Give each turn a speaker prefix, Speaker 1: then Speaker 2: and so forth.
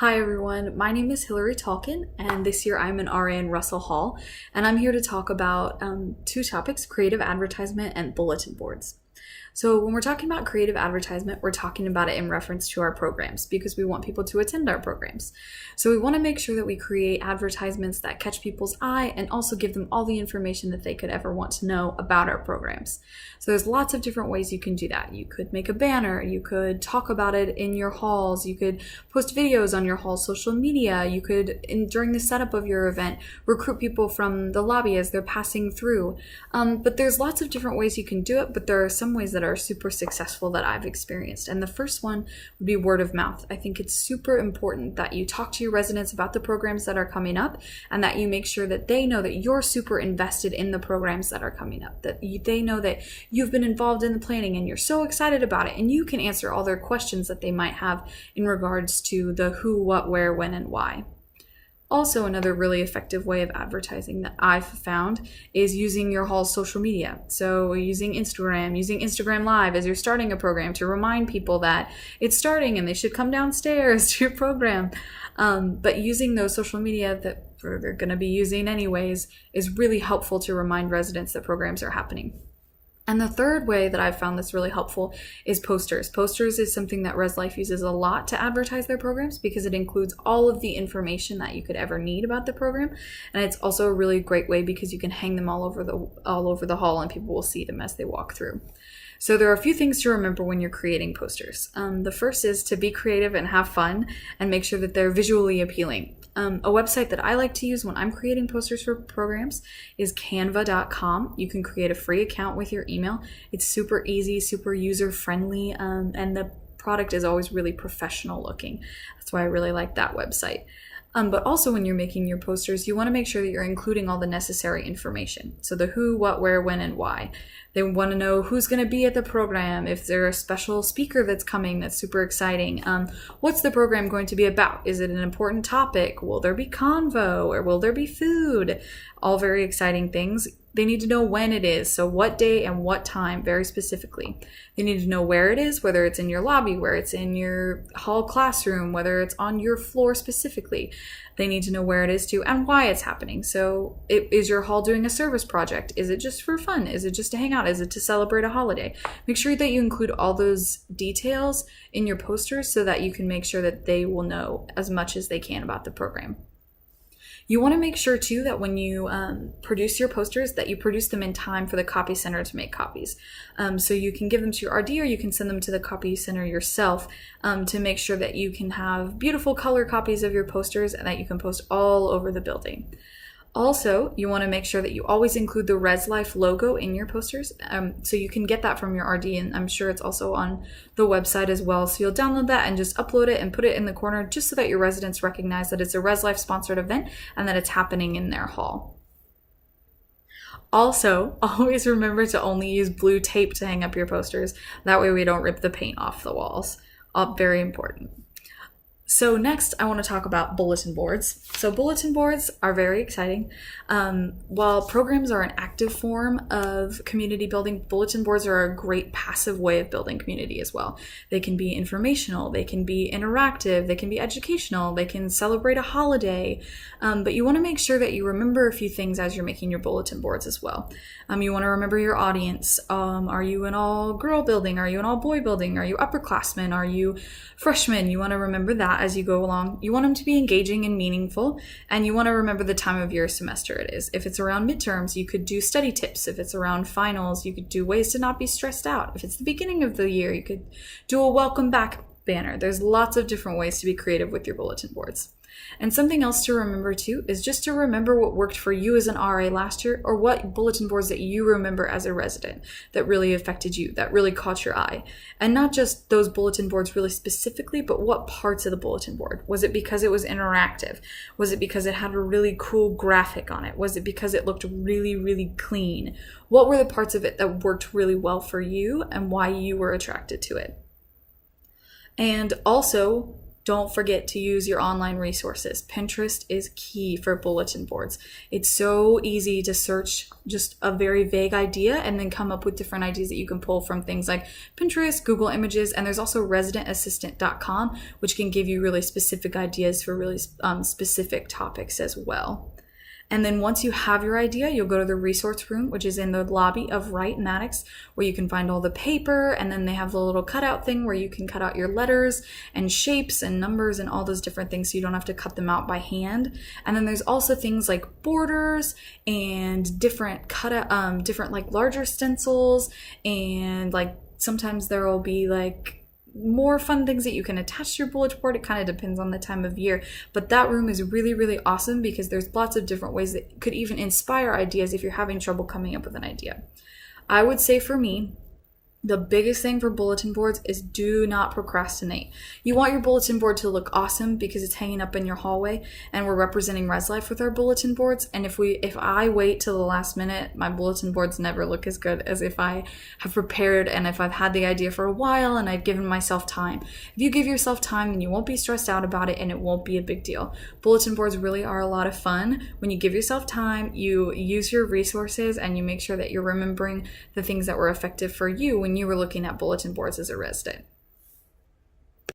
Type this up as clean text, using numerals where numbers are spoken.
Speaker 1: Hi everyone, my name is Hillary Talkin, and this year I'm an RA in Russell Hall, and I'm here to talk about two topics, creative advertisement and bulletin boards. So when we're talking about creative advertisement, we're talking about it in reference to our programs because we want people to attend our programs. So we want to make sure that we create advertisements that catch people's eye and also give them all the information that they could ever want to know about our programs. So there's lots of different ways you can do that. You could make a banner, you could talk about it in your halls, you could post videos on your hall's social media, you could, during the setup of your event, recruit people from the lobby as they're passing through. But there's lots of different ways you can do it, but there are some ways that are super successful that I've experienced. And the first one would be word of mouth. I think it's super important that you talk to your residents about the programs that are coming up and that you make sure that they know that you're super invested in the programs that are coming up, that they know that you've been involved in the planning and you're so excited about it and you can answer all their questions that they might have in regards to the who, what, where, when, and why. Also, another really effective way of advertising that I've found is using your hall's social media. So using Instagram Live as you're starting a program to remind people that it's starting and they should come downstairs to your program. But using those social media that they're going to be using anyways is really helpful to remind residents that programs are happening. And the third way that I've found that's really helpful is posters. Posters is something that Res Life uses a lot to advertise their programs because it includes all of the information that you could ever need about the program. And it's also a really great way because you can hang them all over the hall and people will see them as they walk through. So there are a few things to remember when you're creating posters. The first is to be creative and have fun and make sure that they're visually appealing. A website that I like to use when I'm creating posters for programs is canva.com. You can create a free account with your email. It's super easy, super user-friendly, and the product is always really professional looking. That's why I really like that website. But also when you're making your posters, you want to make sure that you're including all the necessary information. So the who, what, where, when, and why. They want to know who's going to be at the program, if there's a special speaker that's coming that's super exciting. What's the program going to be about? Is it an important topic? Will there be convo or will there be food? All very exciting things. They need to know when it is, so what day and what time, very specifically. They need to know where it is, whether it's in your lobby, where it's in your hall classroom, whether it's on your floor specifically. They need to know where it is too and why it's happening. So is your hall doing a service project? Is it just for fun? Is it just to hang out? Is it to celebrate a holiday? Make sure that you include all those details in your posters so that you can make sure that they will know as much as they can about the program. You want to make sure too that when you produce your posters that you produce them in time for the copy center to make copies. So you can give them to your RD or you can send them to the copy center yourself to make sure that you can have beautiful color copies of your posters and that you can post all over the building. Also, you want to make sure that you always include the Res Life logo in your posters. So you can get that from your RD, and I'm sure it's also on the website as well. So you'll download that and just upload it and put it in the corner just so that your residents recognize that it's a Res Life sponsored event and that it's happening in their hall. Also, always remember to only use blue tape to hang up your posters. That way we don't rip the paint off the walls. Very important. So next, I want to talk about bulletin boards. So bulletin boards are very exciting. While programs are an active form of community building, bulletin boards are a great passive way of building community as well. They can be informational, they can be interactive, they can be educational, they can celebrate a holiday. But you want to make sure that you remember a few things as you're making your bulletin boards as well. You want to remember your audience. Are you an all-girl building? Are you an all-boy building? Are you upperclassmen? Are you freshmen? You want to remember that as you go along. You want them to be engaging and meaningful, and you want to remember the time of year semester it is. If it's around midterms, you could do study tips. If it's around finals, you could do ways to not be stressed out. If it's the beginning of the year, you could do a welcome back banner. There's lots of different ways to be creative with your bulletin boards. And something else to remember too is just to remember what worked for you as an RA last year, or what bulletin boards that you remember as a resident that really affected you, that really caught your eye. And not just those bulletin boards really specifically, but what parts of the bulletin board. Was it because it was interactive? Was it because it had a really cool graphic on it? Was it because it looked really, really clean? What were the parts of it that worked really well for you and why you were attracted to it? And also, Don't forget to use your online resources. Pinterest is key for bulletin boards. It's so easy to search just a very vague idea and then come up with different ideas that you can pull from things like Pinterest, Google Images, and there's also residentassistant.com, which can give you really specific ideas for really specific topics as well. And then once you have your idea, you'll go to the resource room, which is in the lobby of Wright Maddox, where you can find all the paper, and then they have the little cutout thing where you can cut out your letters and shapes and numbers and all those different things, so you don't have to cut them out by hand. And then there's also things like borders and different different like larger stencils, and like sometimes there will be like more fun things that you can attach to your bulletin board. It kind of depends on the time of year, but that room is really, really awesome because there's lots of different ways that could even inspire ideas if you're having trouble coming up with an idea. I would say for me, the biggest thing for bulletin boards is do not procrastinate. You want your bulletin board to look awesome because it's hanging up in your hallway, and we're representing Res Life with our bulletin boards. And if I wait till the last minute, my bulletin boards never look as good as if I have prepared and if I've had the idea for a while and I've given myself time. If you give yourself time, then you won't be stressed out about it and it won't be a big deal. Bulletin boards really are a lot of fun. When you give yourself time, you use your resources and you make sure that you're remembering the things that were effective for you when you were looking at bulletin boards as a resident.